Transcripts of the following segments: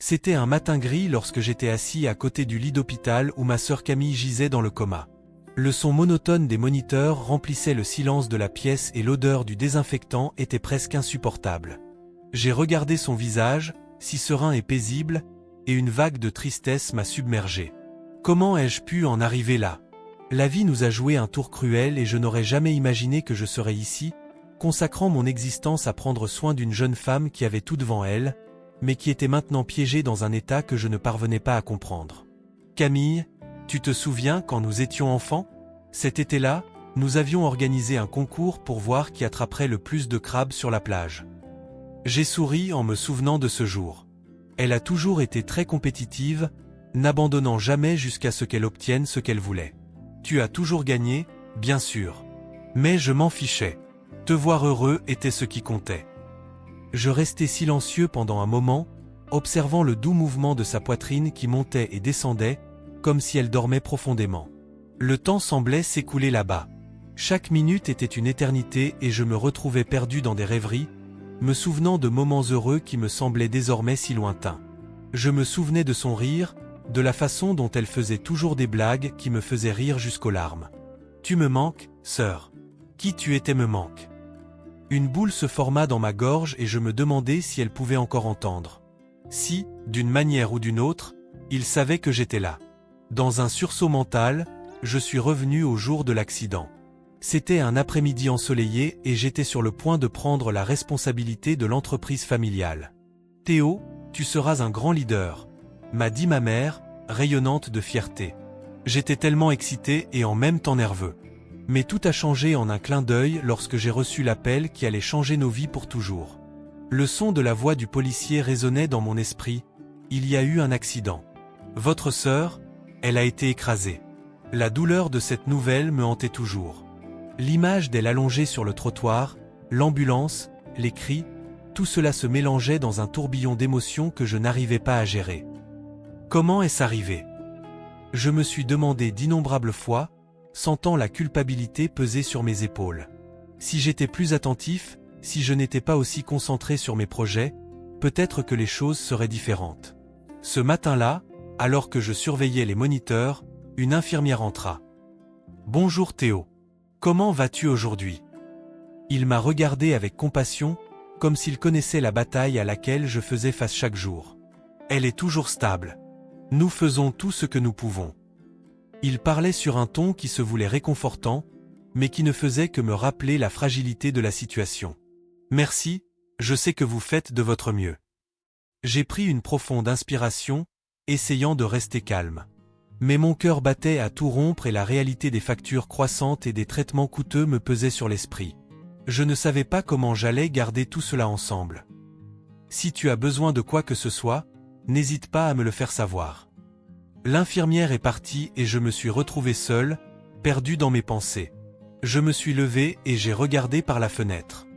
C'était un matin gris lorsque j'étais assis à côté du lit d'hôpital où ma sœur Camille gisait dans le coma. Le son monotone des moniteurs remplissait le silence de la pièce et l'odeur du désinfectant était presque insupportable. J'ai regardé son visage, si serein et paisible, et une vague de tristesse m'a submergé. Comment ai-je pu en arriver là? La vie nous a joué un tour cruel et je n'aurais jamais imaginé que je serais ici, consacrant mon existence à prendre soin d'une jeune femme qui avait tout devant elle, mais qui était maintenant piégée dans un état que je ne parvenais pas à comprendre. Camille, tu te souviens quand nous étions enfants? Cet été-là, nous avions organisé un concours pour voir qui attraperait le plus de crabes sur la plage. J'ai souri en me souvenant de ce jour. Elle a toujours été très compétitive, n'abandonnant jamais jusqu'à ce qu'elle obtienne ce qu'elle voulait. Tu as toujours gagné, bien sûr. Mais je m'en fichais. Te voir heureux était ce qui comptait. Je restais silencieux pendant un moment, observant le doux mouvement de sa poitrine qui montait et descendait, comme si elle dormait profondément. Le temps semblait s'écouler là-bas. Chaque minute était une éternité et je me retrouvais perdu dans des rêveries, me souvenant de moments heureux qui me semblaient désormais si lointains. Je me souvenais de son rire, de la façon dont elle faisait toujours des blagues qui me faisaient rire jusqu'aux larmes. Tu me manques, sœur. Qui tu étais me manque. Une boule se forma dans ma gorge et je me demandais si elle pouvait encore entendre. Si, d'une manière ou d'une autre, il savait que j'étais là. Dans un sursaut mental, je suis revenu au jour de l'accident. C'était un après-midi ensoleillé et j'étais sur le point de prendre la responsabilité de l'entreprise familiale. Théo, tu seras un grand leader, m'a dit ma mère, rayonnante de fierté. J'étais tellement excité et en même temps nerveux. Mais tout a changé en un clin d'œil lorsque j'ai reçu l'appel qui allait changer nos vies pour toujours. Le son de la voix du policier résonnait dans mon esprit. Il y a eu un accident. Votre sœur, elle a été écrasée. La douleur de cette nouvelle me hantait toujours. L'image d'elle allongée sur le trottoir, l'ambulance, les cris, tout cela se mélangeait dans un tourbillon d'émotions que je n'arrivais pas à gérer. Comment est-ce arrivé? Je me suis demandé d'innombrables fois, sentant la culpabilité peser sur mes épaules. Si j'étais plus attentif, si je n'étais pas aussi concentré sur mes projets, peut-être que les choses seraient différentes. Ce matin-là, alors que je surveillais les moniteurs, une infirmière entra. « Bonjour Théo. Comment vas-tu aujourd'hui ?» Il m'a regardé avec compassion, comme s'il connaissait la bataille à laquelle je faisais face chaque jour. « Elle est toujours stable. Nous faisons tout ce que nous pouvons. » Il parlait sur un ton qui se voulait réconfortant, mais qui ne faisait que me rappeler la fragilité de la situation. « Merci, je sais que vous faites de votre mieux. » J'ai pris une profonde inspiration, essayant de rester calme. Mais mon cœur battait à tout rompre et la réalité des factures croissantes et des traitements coûteux me pesait sur l'esprit. Je ne savais pas comment j'allais garder tout cela ensemble. Si tu as besoin de quoi que ce soit, n'hésite pas à me le faire savoir. L'infirmière est partie et je me suis retrouvé seul, perdu dans mes pensées. Je me suis levé et j'ai regardé par la fenêtre.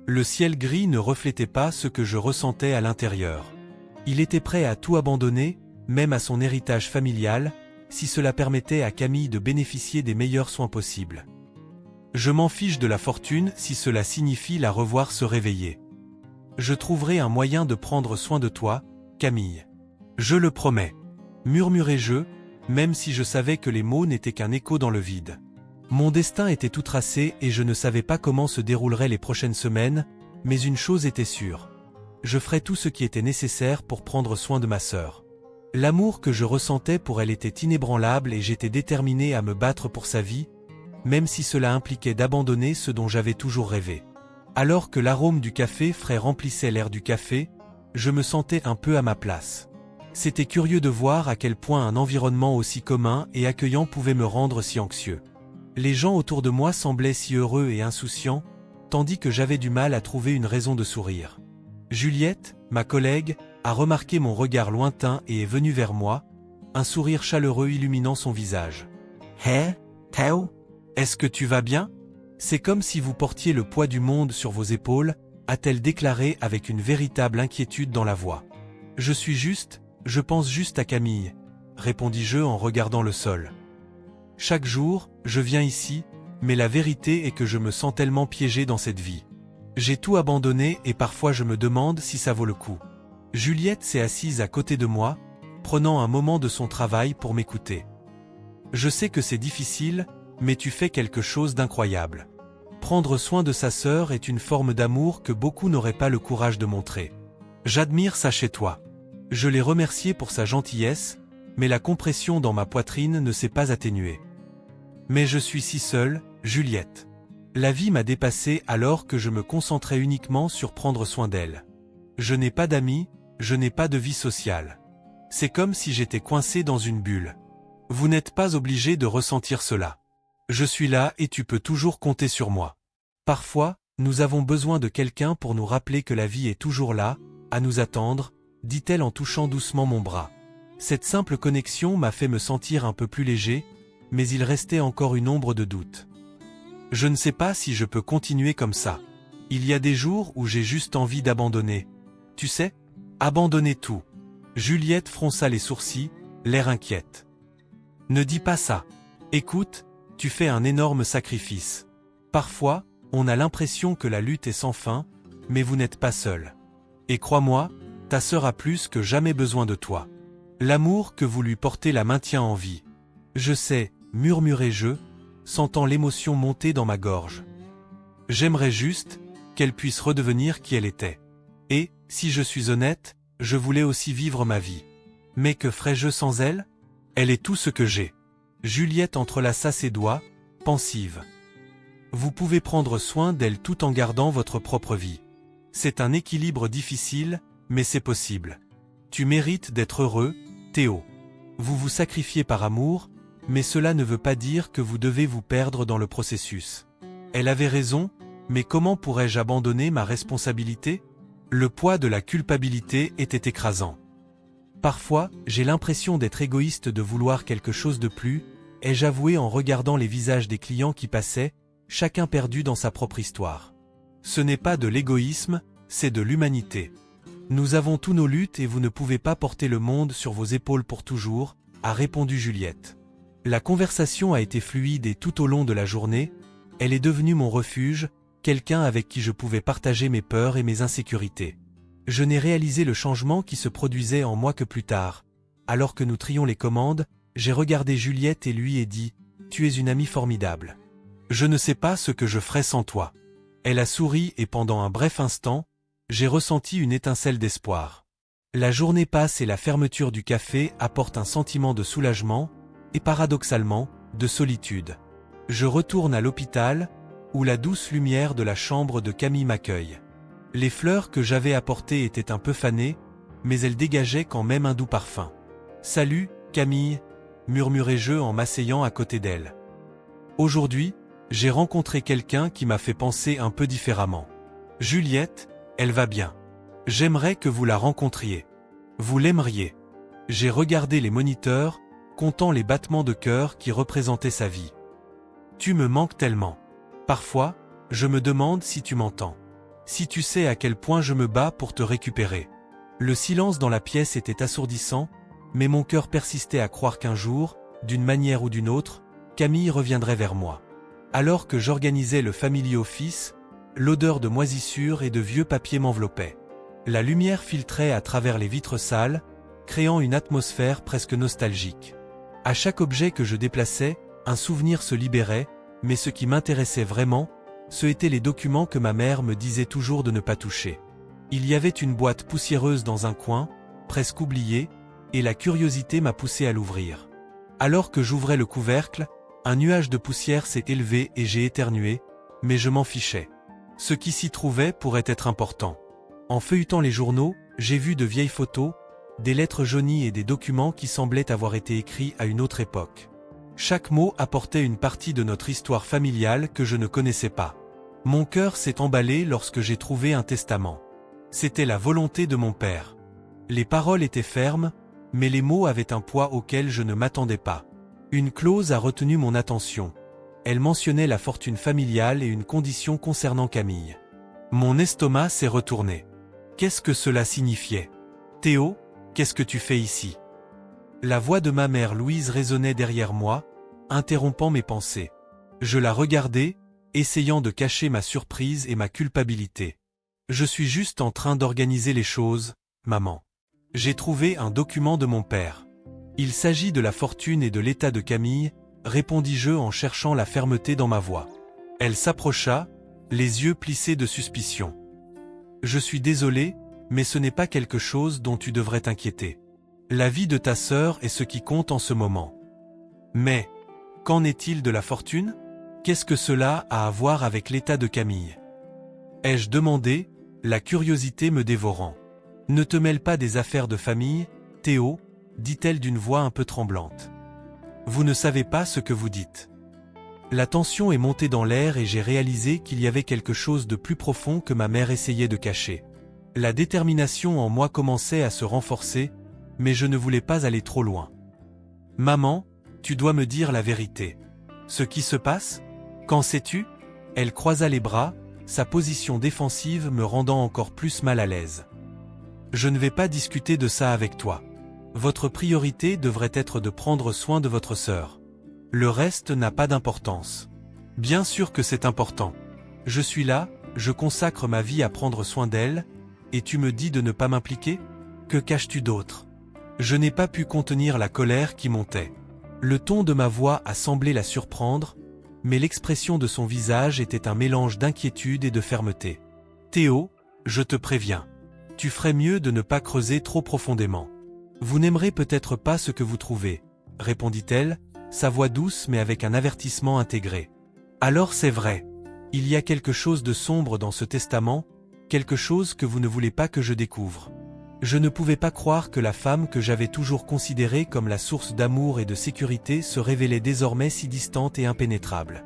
Le ciel gris ne reflétait pas ce que je ressentais à l'intérieur. Il était prêt à tout abandonner, même à son héritage familial, si cela permettait à Camille de bénéficier des meilleurs soins possibles. Je m'en fiche de la fortune si cela signifie la revoir se réveiller. Je trouverai un moyen de prendre soin de toi, Camille. Je le promets. Murmurai-je, même si je savais que les mots n'étaient qu'un écho dans le vide. Mon destin était tout tracé et je ne savais pas comment se dérouleraient les prochaines semaines, mais une chose était sûre. Je ferais tout ce qui était nécessaire pour prendre soin de ma sœur. L'amour que je ressentais pour elle était inébranlable et j'étais déterminé à me battre pour sa vie, même si cela impliquait d'abandonner ce dont j'avais toujours rêvé. Alors que l'arôme du café frais remplissait l'air du café, je me sentais un peu à ma place. C'était curieux de voir à quel point un environnement aussi commun et accueillant pouvait me rendre si anxieux. Les gens autour de moi semblaient si heureux et insouciants, tandis que j'avais du mal à trouver une raison de sourire. Juliette, ma collègue, a remarqué mon regard lointain et est venue vers moi, un sourire chaleureux illuminant son visage. « Hé, Théo, est-ce que tu vas bien? C'est comme si vous portiez le poids du monde sur vos épaules, a-t-elle déclaré avec une véritable inquiétude dans la voix. « Je pense juste à Camille, répondis-je en regardant le sol. Chaque jour, je viens ici, mais la vérité est que je me sens tellement piégé dans cette vie. J'ai tout abandonné et parfois je me demande si ça vaut le coup. Juliette s'est assise à côté de moi, prenant un moment de son travail pour m'écouter. Je sais que c'est difficile, mais tu fais quelque chose d'incroyable. Prendre soin de sa sœur est une forme d'amour que beaucoup n'auraient pas le courage de montrer. J'admire ça chez toi. Je l'ai remercié pour sa gentillesse, mais la compression dans ma poitrine ne s'est pas atténuée. Mais je suis si seule, Juliette. La vie m'a dépassé alors que je me concentrais uniquement sur prendre soin d'elle. Je n'ai pas d'amis, je n'ai pas de vie sociale. C'est comme si j'étais coincé dans une bulle. Vous n'êtes pas obligé de ressentir cela. Je suis là et tu peux toujours compter sur moi. Parfois, nous avons besoin de quelqu'un pour nous rappeler que la vie est toujours là, à nous attendre, dit-elle en touchant doucement mon bras. Cette simple connexion m'a fait me sentir un peu plus léger, mais il restait encore une ombre de doute. Je ne sais pas si je peux continuer comme ça. Il y a des jours où j'ai juste envie d'abandonner. Tu sais, abandonner tout. Juliette fronça les sourcils, l'air inquiète. Ne dis pas ça. Écoute, tu fais un énorme sacrifice. Parfois, on a l'impression que la lutte est sans fin, mais vous n'êtes pas seul. Et crois-moi, ta sœur a plus que jamais besoin de toi. L'amour que vous lui portez la maintient en vie. Je sais, murmurai-je, sentant l'émotion monter dans ma gorge. J'aimerais juste qu'elle puisse redevenir qui elle était. Et, si je suis honnête, je voulais aussi vivre ma vie. Mais que ferais-je sans elle? Elle est tout ce que j'ai. Juliette entrelaça ses doigts, pensive. Vous pouvez prendre soin d'elle tout en gardant votre propre vie. C'est un équilibre difficile, mais c'est possible. Tu mérites d'être heureux, Théo. Vous vous sacrifiez par amour, mais cela ne veut pas dire que vous devez vous perdre dans le processus. Elle avait raison, mais comment pourrais-je abandonner ma responsabilité? Le poids de la culpabilité était écrasant. Parfois, j'ai l'impression d'être égoïste de vouloir quelque chose de plus, ai-je avoué en regardant les visages des clients qui passaient, chacun perdu dans sa propre histoire. Ce n'est pas de l'égoïsme, c'est de l'humanité. Nous avons tous nos luttes et vous ne pouvez pas porter le monde sur vos épaules pour toujours, a répondu Juliette. La conversation a été fluide et tout au long de la journée, elle est devenue mon refuge, quelqu'un avec qui je pouvais partager mes peurs et mes insécurités. Je n'ai réalisé le changement qui se produisait en moi que plus tard. Alors que nous trions les commandes, j'ai regardé Juliette et lui ai dit « Tu es une amie formidable. Je ne sais pas ce que je ferais sans toi. » Elle a souri et pendant un bref instant, j'ai ressenti une étincelle d'espoir. La journée passe et la fermeture du café apporte un sentiment de soulagement, et paradoxalement, de solitude. Je retourne à l'hôpital, où la douce lumière de la chambre de Camille m'accueille. Les fleurs que j'avais apportées étaient un peu fanées, mais elles dégageaient quand même un doux parfum. « Salut, Camille » murmurai-je en m'asseyant à côté d'elle. Aujourd'hui, j'ai rencontré quelqu'un qui m'a fait penser un peu différemment. Juliette, elle va bien. J'aimerais que vous la rencontriez. Vous l'aimeriez. J'ai regardé les moniteurs, comptant les battements de cœur qui représentaient sa vie. Tu me manques tellement. Parfois, je me demande si tu m'entends. Si tu sais à quel point je me bats pour te récupérer. Le silence dans la pièce était assourdissant, mais mon cœur persistait à croire qu'un jour, d'une manière ou d'une autre, Camille reviendrait vers moi. Alors que j'organisais le family office, l'odeur de moisissure et de vieux papier m'enveloppait. La lumière filtrait à travers les vitres sales, créant une atmosphère presque nostalgique. À chaque objet que je déplaçais, un souvenir se libérait, mais ce qui m'intéressait vraiment, ce étaient les documents que ma mère me disait toujours de ne pas toucher. Il y avait une boîte poussiéreuse dans un coin, presque oubliée, et la curiosité m'a poussé à l'ouvrir. Alors que j'ouvrais le couvercle, un nuage de poussière s'est élevé et j'ai éternué, mais je m'en fichais. Ce qui s'y trouvait pourrait être important. En feuilletant les journaux, j'ai vu de vieilles photos, des lettres jaunies et des documents qui semblaient avoir été écrits à une autre époque. Chaque mot apportait une partie de notre histoire familiale que je ne connaissais pas. Mon cœur s'est emballé lorsque j'ai trouvé un testament. C'était la volonté de mon père. Les paroles étaient fermes, mais les mots avaient un poids auquel je ne m'attendais pas. Une clause a retenu mon attention. Elle mentionnait la fortune familiale et une condition concernant Camille. Mon estomac s'est retourné. Qu'est-ce que cela signifiait? Théo, qu'est-ce que tu fais ici? La voix de ma mère Louise résonnait derrière moi, interrompant mes pensées. Je la regardais, essayant de cacher ma surprise et ma culpabilité. Je suis juste en train d'organiser les choses, maman. J'ai trouvé un document de mon père. Il s'agit de la fortune et de l'état de Camille, répondis-je en cherchant la fermeté dans ma voix. Elle s'approcha, les yeux plissés de suspicion. Je suis désolé, mais ce n'est pas quelque chose dont tu devrais t'inquiéter. La vie de ta sœur est ce qui compte en ce moment. Mais, qu'en est-il de la fortune? Qu'est-ce que cela a à voir avec l'état de Camille? Ai-je demandé, la curiosité me dévorant. Ne te mêle pas des affaires de famille, Théo, dit-elle d'une voix un peu tremblante. Vous ne savez pas ce que vous dites. La tension est montée dans l'air et j'ai réalisé qu'il y avait quelque chose de plus profond que ma mère essayait de cacher. La détermination en moi commençait à se renforcer, mais je ne voulais pas aller trop loin. Maman, tu dois me dire la vérité. Ce qui se passe? Qu'en sais-tu? Elle croisa les bras, sa position défensive me rendant encore plus mal à l'aise. Je ne vais pas discuter de ça avec toi. Votre priorité devrait être de prendre soin de votre sœur. Le reste n'a pas d'importance. Bien sûr que c'est important. Je suis là, je consacre ma vie à prendre soin d'elle, et tu me dis de ne pas m'impliquer? Que caches-tu d'autre? Je n'ai pas pu contenir la colère qui montait. Le ton de ma voix a semblé la surprendre, mais l'expression de son visage était un mélange d'inquiétude et de fermeté. Théo, je te préviens. Tu ferais mieux de ne pas creuser trop profondément. Vous n'aimerez peut-être pas ce que vous trouvez, répondit-elle, sa voix douce mais avec un avertissement intégré. Alors c'est vrai. Il y a quelque chose de sombre dans ce testament, quelque chose que vous ne voulez pas que je découvre. Je ne pouvais pas croire que la femme que j'avais toujours considérée comme la source d'amour et de sécurité se révélait désormais si distante et impénétrable.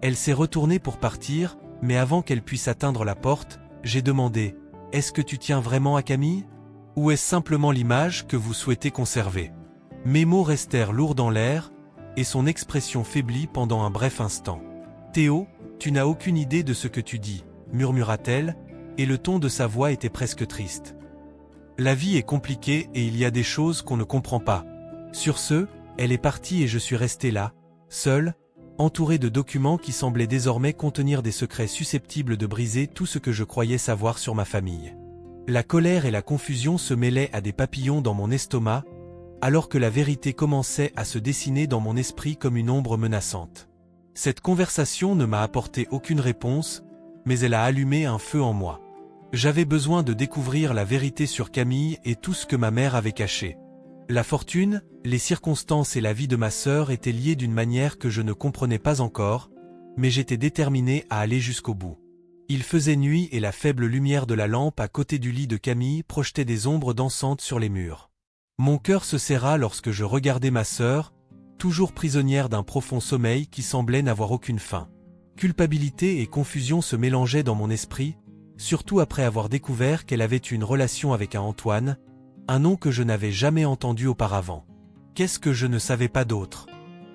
Elle s'est retournée pour partir, mais avant qu'elle puisse atteindre la porte, j'ai demandé « Est-ce que tu tiens vraiment à Camille? Ou est-ce simplement l'image que vous souhaitez conserver ?» Mes mots restèrent lourds dans l'air, et son expression faiblit pendant un bref instant. « Théo, tu n'as aucune idée de ce que tu dis, » murmura-t-elle, et le ton de sa voix était presque triste. La vie est compliquée et il y a des choses qu'on ne comprend pas. Sur ce, elle est partie et je suis resté là, seul, entouré de documents qui semblaient désormais contenir des secrets susceptibles de briser tout ce que je croyais savoir sur ma famille. La colère et la confusion se mêlaient à des papillons dans mon estomac, alors que la vérité commençait à se dessiner dans mon esprit comme une ombre menaçante. Cette conversation ne m'a apporté aucune réponse, mais elle a allumé un feu en moi. J'avais besoin de découvrir la vérité sur Camille et tout ce que ma mère avait caché. La fortune, les circonstances et la vie de ma sœur étaient liées d'une manière que je ne comprenais pas encore, mais j'étais déterminé à aller jusqu'au bout. Il faisait nuit et la faible lumière de la lampe à côté du lit de Camille projetait des ombres dansantes sur les murs. Mon cœur se serra lorsque je regardais ma sœur, toujours prisonnière d'un profond sommeil qui semblait n'avoir aucune fin. Culpabilité et confusion se mélangeaient dans mon esprit, surtout après avoir découvert qu'elle avait eu une relation avec un Antoine, un nom que je n'avais jamais entendu auparavant. Qu'est-ce que je ne savais pas d'autre?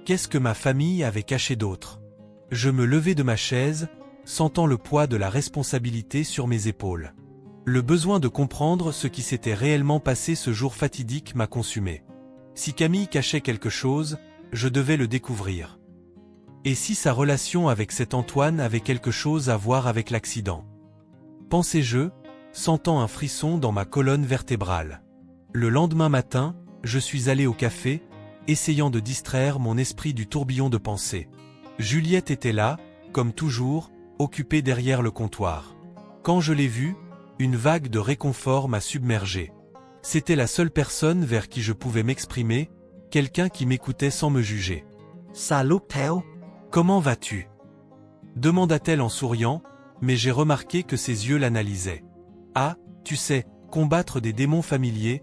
Qu'est-ce que ma famille avait caché d'autre? Je me levai de ma chaise, sentant le poids de la responsabilité sur mes épaules. Le besoin de comprendre ce qui s'était réellement passé ce jour fatidique m'a consumé. Si Camille cachait quelque chose, je devais le découvrir. Et si sa relation avec cet Antoine avait quelque chose à voir avec l'accident? Pensais-je, sentant un frisson dans ma colonne vertébrale. Le lendemain matin, je suis allé au café, essayant de distraire mon esprit du tourbillon de pensées. Juliette était là, comme toujours, occupée derrière le comptoir. Quand je l'ai vue, une vague de réconfort m'a submergé. C'était la seule personne vers qui je pouvais m'exprimer, quelqu'un qui m'écoutait sans me juger. « Salut Théo, comment vas-tu » demanda-t-elle en souriant, mais j'ai remarqué que ses yeux l'analysaient. « Ah, tu sais, combattre des démons familiers »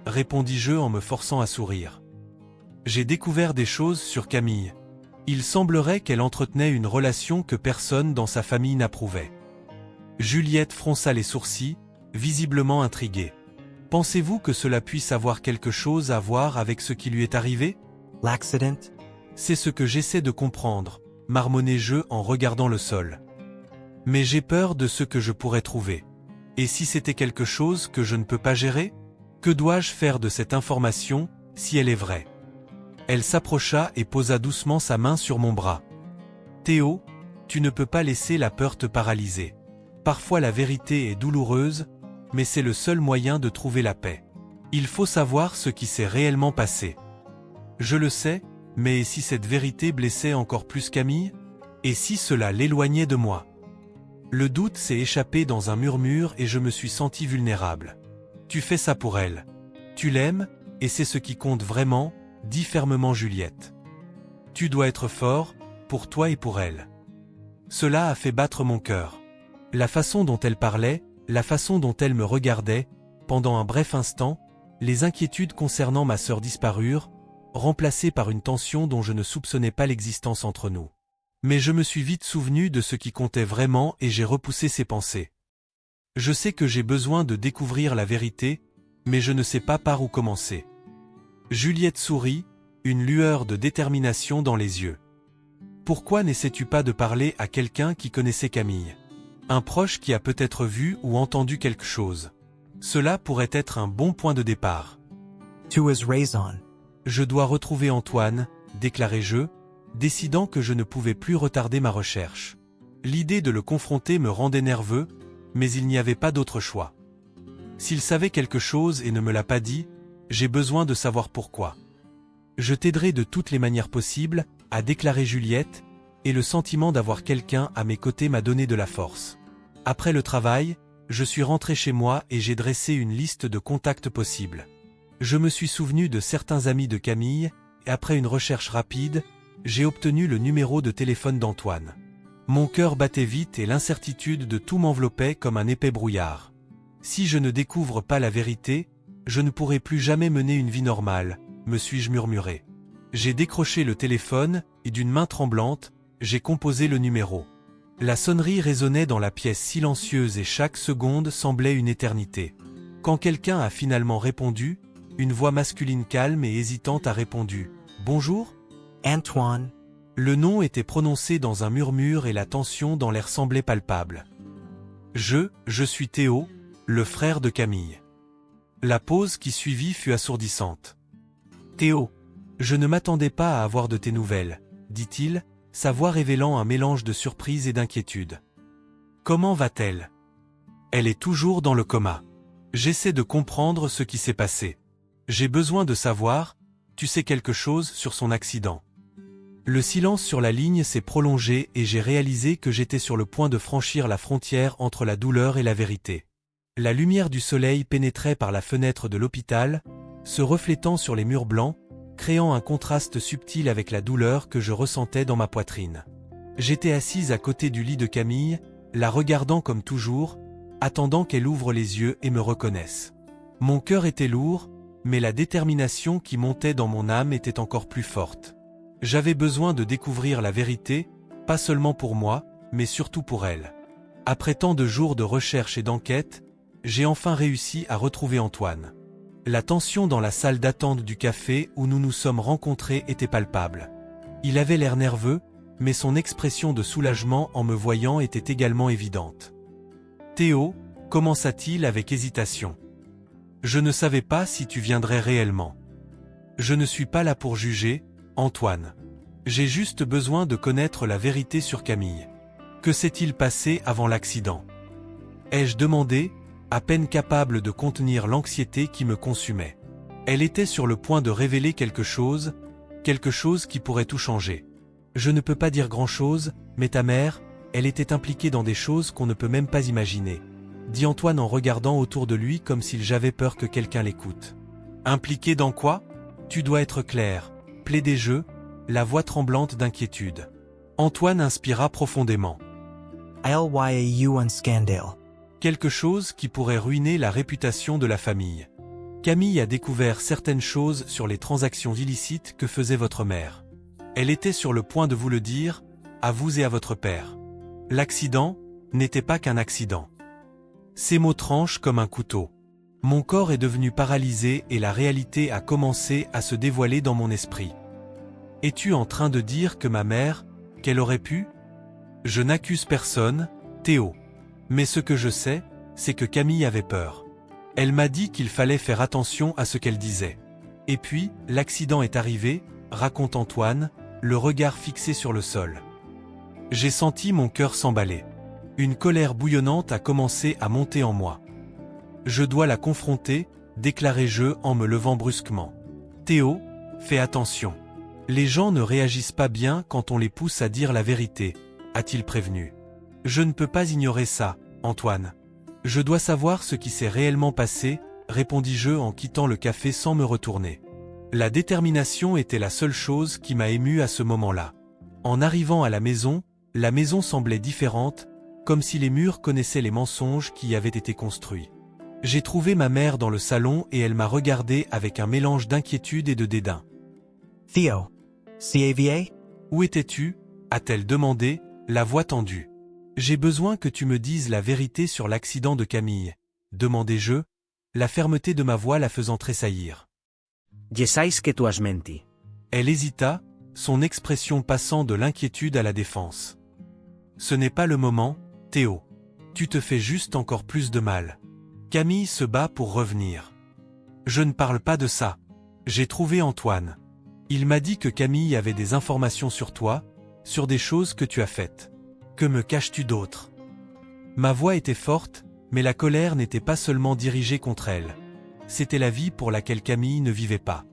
répondis-je en me forçant à sourire. J'ai découvert des choses sur Camille. Il semblerait qu'elle entretenait une relation que personne dans sa famille n'approuvait. Juliette fronça les sourcils, visiblement intriguée. « Pensez-vous que cela puisse avoir quelque chose à voir avec ce qui lui est arrivé ?»« L'accident ?» ?»« C'est ce que j'essaie de comprendre, marmonnai-je en regardant le sol. Mais j'ai peur de ce que je pourrais trouver. Et si c'était quelque chose que je ne peux pas gérer? Que dois-je faire de cette information, si elle est vraie? Elle s'approcha et posa doucement sa main sur mon bras. Théo, tu ne peux pas laisser la peur te paralyser. Parfois la vérité est douloureuse, mais c'est le seul moyen de trouver la paix. Il faut savoir ce qui s'est réellement passé. Je le sais, mais si cette vérité blessait encore plus Camille? Et si cela l'éloignait de moi? Le doute s'est échappé dans un murmure et je me suis senti vulnérable. Tu fais ça pour elle. Tu l'aimes, et c'est ce qui compte vraiment, dit fermement Juliette. Tu dois être fort, pour toi et pour elle. Cela a fait battre mon cœur. La façon dont elle parlait, la façon dont elle me regardait, pendant un bref instant, les inquiétudes concernant ma sœur disparurent, remplacées par une tension dont je ne soupçonnais pas l'existence entre nous. Mais je me suis vite souvenu de ce qui comptait vraiment et j'ai repoussé ces pensées. Je sais que j'ai besoin de découvrir la vérité, mais je ne sais pas par où commencer. Juliette sourit, une lueur de détermination dans les yeux. Pourquoi n'essaies-tu pas de parler à quelqu'un qui connaissait Camille? Un proche qui a peut-être vu ou entendu quelque chose. Cela pourrait être un bon point de départ. Tu as raison. Je dois retrouver Antoine, déclarai-je, décidant que je ne pouvais plus retarder ma recherche. L'idée de le confronter me rendait nerveux, mais il n'y avait pas d'autre choix. S'il savait quelque chose et ne me l'a pas dit, j'ai besoin de savoir pourquoi. Je t'aiderai de toutes les manières possibles, a déclaré Juliette, et le sentiment d'avoir quelqu'un à mes côtés m'a donné de la force. Après le travail, je suis rentré chez moi et j'ai dressé une liste de contacts possibles. Je me suis souvenu de certains amis de Camille, et après une recherche rapide, j'ai obtenu le numéro de téléphone d'Antoine. Mon cœur battait vite et l'incertitude de tout m'enveloppait comme un épais brouillard. Si je ne découvre pas la vérité, je ne pourrai plus jamais mener une vie normale, me suis-je murmuré. J'ai décroché le téléphone, et d'une main tremblante, j'ai composé le numéro. La sonnerie résonnait dans la pièce silencieuse et chaque seconde semblait une éternité. Quand quelqu'un a finalement répondu, une voix masculine calme et hésitante a répondu « Bonjour ?» Antoine. Le nom était prononcé dans un murmure et la tension dans l'air semblait palpable. Je suis Théo, le frère de Camille. La pause qui suivit fut assourdissante. Théo, je ne m'attendais pas à avoir de tes nouvelles, dit-il, sa voix révélant un mélange de surprise et d'inquiétude. Comment va-t-elle? Elle est toujours dans le coma. J'essaie de comprendre ce qui s'est passé. J'ai besoin de savoir, tu sais quelque chose sur son accident. Le silence sur la ligne s'est prolongé et j'ai réalisé que j'étais sur le point de franchir la frontière entre la douleur et la vérité. La lumière du soleil pénétrait par la fenêtre de l'hôpital, se reflétant sur les murs blancs, créant un contraste subtil avec la douleur que je ressentais dans ma poitrine. J'étais assise à côté du lit de Camille, la regardant comme toujours, attendant qu'elle ouvre les yeux et me reconnaisse. Mon cœur était lourd, mais la détermination qui montait dans mon âme était encore plus forte. J'avais besoin de découvrir la vérité, pas seulement pour moi, mais surtout pour elle. Après tant de jours de recherche et d'enquête, j'ai enfin réussi à retrouver Antoine. La tension dans la salle d'attente du café où nous nous sommes rencontrés était palpable. Il avait l'air nerveux, mais son expression de soulagement en me voyant était également évidente. Théo, commença-t-il avec hésitation. Je ne savais pas si tu viendrais réellement. Je ne suis pas là pour juger, Antoine. J'ai juste besoin de connaître la vérité sur Camille. Que s'est-il passé avant l'accident? Ai-je demandé, à peine capable de contenir l'anxiété qui me consumait. Elle était sur le point de révéler quelque chose qui pourrait tout changer. Je ne peux pas dire grand-chose, mais ta mère, elle était impliquée dans des choses qu'on ne peut même pas imaginer, dit Antoine en regardant autour de lui comme s'il avait peur que quelqu'un l'écoute. Impliquée dans quoi? Tu dois être clair, plaidai-je, la voix tremblante d'inquiétude. Antoine inspira profondément. Il y a un scandale. Quelque chose qui pourrait ruiner la réputation de la famille. Camille a découvert certaines choses sur les transactions illicites que faisait votre mère. Elle était sur le point de vous le dire, à vous et à votre père. L'accident n'était pas qu'un accident. Ces mots tranchent comme un couteau. Mon corps est devenu paralysé et la réalité a commencé à se dévoiler dans mon esprit. Es-tu en train de dire que ma mère, qu'elle aurait pu? Je n'accuse personne, Théo. Mais ce que je sais, c'est que Camille avait peur. Elle m'a dit qu'il fallait faire attention à ce qu'elle disait. Et puis, l'accident est arrivé, raconte Antoine, le regard fixé sur le sol. J'ai senti mon cœur s'emballer. Une colère bouillonnante a commencé à monter en moi. Je dois la confronter, déclarai-je en me levant brusquement. Théo, fais attention. Les gens ne réagissent pas bien quand on les pousse à dire la vérité, a-t-il prévenu. Je ne peux pas ignorer ça, Antoine. Je dois savoir ce qui s'est réellement passé, répondis-je en quittant le café sans me retourner. La détermination était la seule chose qui m'a ému à ce moment-là. En arrivant à la maison semblait différente, comme si les murs connaissaient les mensonges qui y avaient été construits. J'ai trouvé ma mère dans le salon et elle m'a regardé avec un mélange d'inquiétude et de dédain. Theo. CAVA? Où étais-tu? A-t-elle demandé, la voix tendue. J'ai besoin que tu me dises la vérité sur l'accident de Camille, demandai-je, la fermeté de ma voix la faisant tressaillir. Ya sais que tu has menti. Elle hésita, son expression passant de l'inquiétude à la défense. Ce n'est pas le moment, Théo. Tu te fais juste encore plus de mal. Camille se bat pour revenir. Je ne parle pas de ça. J'ai trouvé Antoine. Il m'a dit que Camille avait des informations sur toi, sur des choses que tu as faites. Que me caches-tu d'autre? Ma voix était forte, mais la colère n'était pas seulement dirigée contre elle. C'était la vie pour laquelle Camille ne vivait pas.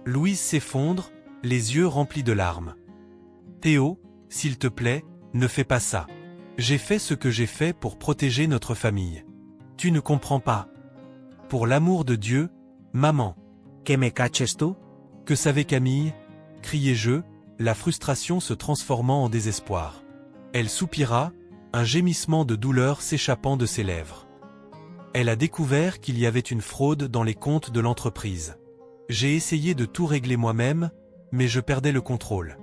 Louise s'effondre, les yeux remplis de larmes. Théo, s'il te plaît, ne fais pas ça. J'ai fait ce que j'ai fait pour protéger notre famille. Tu ne comprends pas. Pour l'amour de Dieu, maman. Que me caches tu? Que savait Camille? Criai-je, la frustration se transformant en désespoir. Elle soupira, un gémissement de douleur s'échappant de ses lèvres. Elle a découvert qu'il y avait une fraude dans les comptes de l'entreprise. J'ai essayé de tout régler moi-même, mais je perdais le contrôle.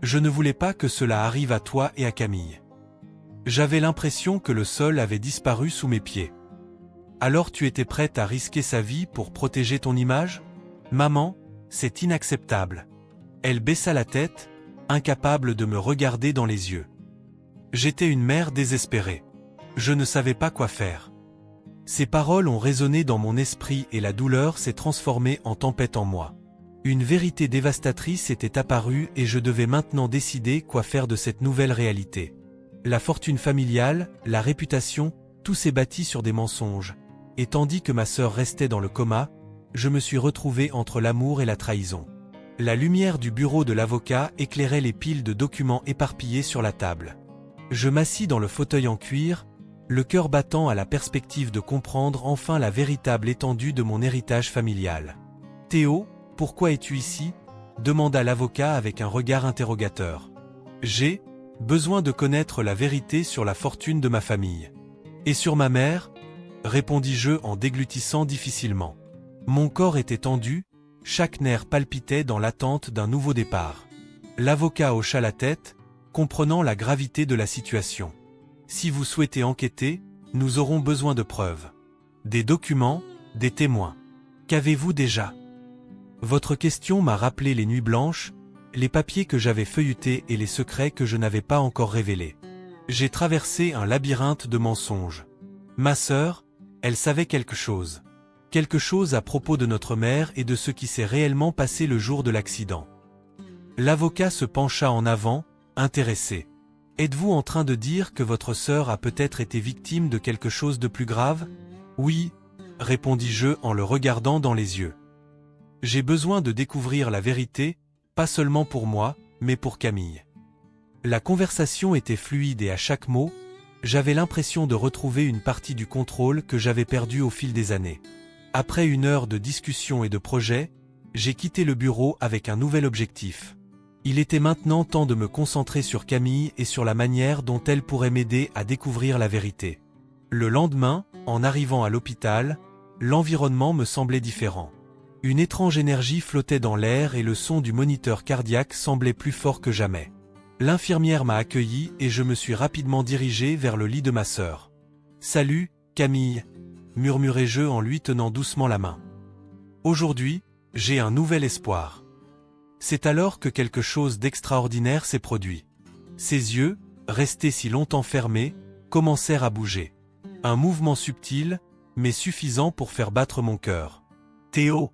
Je ne voulais pas que cela arrive à toi et à Camille. J'avais l'impression que le sol avait disparu sous mes pieds. Alors tu étais prête à risquer sa vie pour protéger ton image? Maman, c'est inacceptable. Elle baissa la tête, incapable de me regarder dans les yeux. J'étais une mère désespérée. Je ne savais pas quoi faire. Ces paroles ont résonné dans mon esprit et la douleur s'est transformée en tempête en moi. Une vérité dévastatrice était apparue et je devais maintenant décider quoi faire de cette nouvelle réalité. La fortune familiale, la réputation, tout s'est bâti sur des mensonges. Et tandis que ma sœur restait dans le coma, je me suis retrouvé entre l'amour et la trahison. La lumière du bureau de l'avocat éclairait les piles de documents éparpillés sur la table. Je m'assis dans le fauteuil en cuir, le cœur battant à la perspective de comprendre enfin la véritable étendue de mon héritage familial. « Théo, pourquoi es-tu ici ?» demanda l'avocat avec un regard interrogateur. « J'ai besoin de connaître la vérité sur la fortune de ma famille. Et sur ma mère ?» répondis-je en déglutissant difficilement. Mon corps était tendu, chaque nerf palpitait dans l'attente d'un nouveau départ. L'avocat hocha la tête, comprenant la gravité de la situation. Si vous souhaitez enquêter, nous aurons besoin de preuves. Des documents, des témoins. Qu'avez-vous déjà? Votre question m'a rappelé les nuits blanches, les papiers que j'avais feuilletés et les secrets que je n'avais pas encore révélés. J'ai traversé un labyrinthe de mensonges. Ma sœur, elle savait quelque chose. Quelque chose à propos de notre mère et de ce qui s'est réellement passé le jour de l'accident. L'avocat se pencha en avant, intéressé. Êtes-vous en train de dire que votre sœur a peut-être été victime de quelque chose de plus grave? Oui, répondis-je en le regardant dans les yeux. J'ai besoin de découvrir la vérité, pas seulement pour moi, mais pour Camille. La conversation était fluide et à chaque mot, j'avais l'impression de retrouver une partie du contrôle que j'avais perdu au fil des années. Après une heure de discussion et de projet, j'ai quitté le bureau avec un nouvel objectif. Il était maintenant temps de me concentrer sur Camille et sur la manière dont elle pourrait m'aider à découvrir la vérité. Le lendemain, en arrivant à l'hôpital, l'environnement me semblait différent. Une étrange énergie flottait dans l'air et le son du moniteur cardiaque semblait plus fort que jamais. L'infirmière m'a accueilli et je me suis rapidement dirigé vers le lit de ma sœur. « Salut, Camille » murmurai-je en lui tenant doucement la main. « Aujourd'hui, j'ai un nouvel espoir. » C'est alors que quelque chose d'extraordinaire s'est produit. Ses yeux, restés si longtemps fermés, commencèrent à bouger. Un mouvement subtil, mais suffisant pour faire battre mon cœur. « Théo !»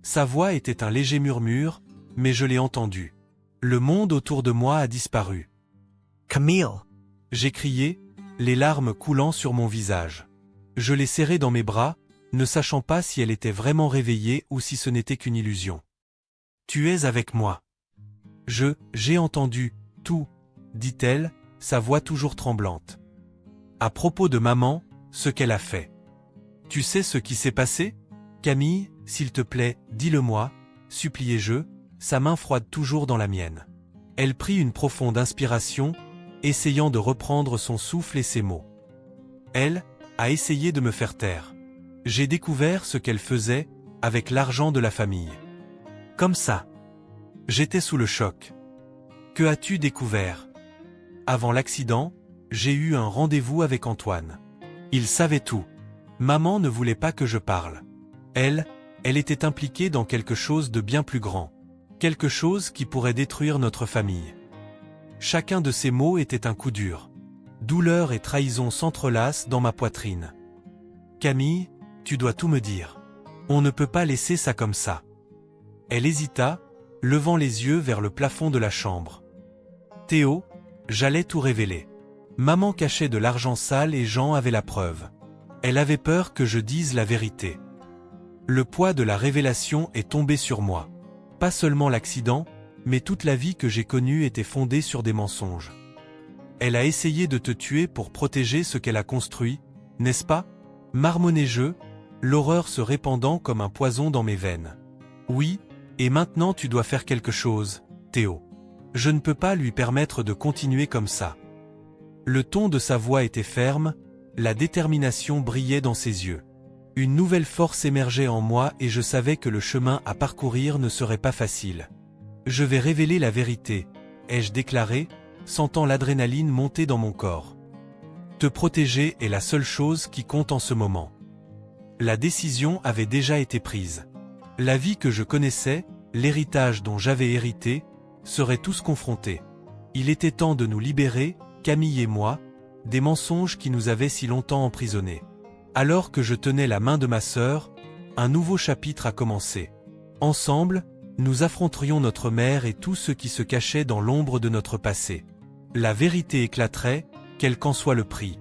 Sa voix était un léger murmure, mais je l'ai entendu. Le monde autour de moi a disparu. « Camille !» J'ai crié, les larmes coulant sur mon visage. Je l'ai serré dans mes bras, ne sachant pas si elle était vraiment réveillée ou si ce n'était qu'une illusion. Tu es avec moi. J'ai entendu, tout, dit-elle, sa voix toujours tremblante. À propos de maman, ce qu'elle a fait. Tu sais ce qui s'est passé? Camille, s'il te plaît, dis-le-moi, suppliai-je, sa main froide toujours dans la mienne. Elle prit une profonde inspiration, essayant de reprendre son souffle et ses mots. Elle a essayé de me faire taire. J'ai découvert ce qu'elle faisait avec l'argent de la famille. Comme ça. J'étais sous le choc. Que as-tu découvert? Avant l'accident, j'ai eu un rendez-vous avec Antoine. Il savait tout. Maman ne voulait pas que je parle. Elle était impliquée dans quelque chose de bien plus grand. Quelque chose qui pourrait détruire notre famille. Chacun de ces mots était un coup dur. Douleur et trahison s'entrelacent dans ma poitrine. Camille, tu dois tout me dire. On ne peut pas laisser ça comme ça. Elle hésita, levant les yeux vers le plafond de la chambre. Théo, j'allais tout révéler. Maman cachait de l'argent sale et Jean avait la preuve. Elle avait peur que je dise la vérité. Le poids de la révélation est tombé sur moi. Pas seulement l'accident, mais toute la vie que j'ai connue était fondée sur des mensonges. Elle a essayé de te tuer pour protéger ce qu'elle a construit, n'est-ce pas? Marmonnai-je, l'horreur se répandant comme un poison dans mes veines. Oui, et maintenant tu dois faire quelque chose, Théo. Je ne peux pas lui permettre de continuer comme ça. Le ton de sa voix était ferme, la détermination brillait dans ses yeux. Une nouvelle force émergeait en moi et je savais que le chemin à parcourir ne serait pas facile. Je vais révéler la vérité, ai-je déclaré, sentant l'adrénaline monter dans mon corps. Te protéger est la seule chose qui compte en ce moment. La décision avait déjà été prise. La vie que je connaissais, l'héritage dont j'avais hérité, seraient tous confrontés. Il était temps de nous libérer, Camille et moi, des mensonges qui nous avaient si longtemps emprisonnés. Alors que je tenais la main de ma sœur, un nouveau chapitre a commencé. Ensemble, nous affronterions notre mère et tout ce qui se cachait dans l'ombre de notre passé. La vérité éclaterait, quel qu'en soit le prix.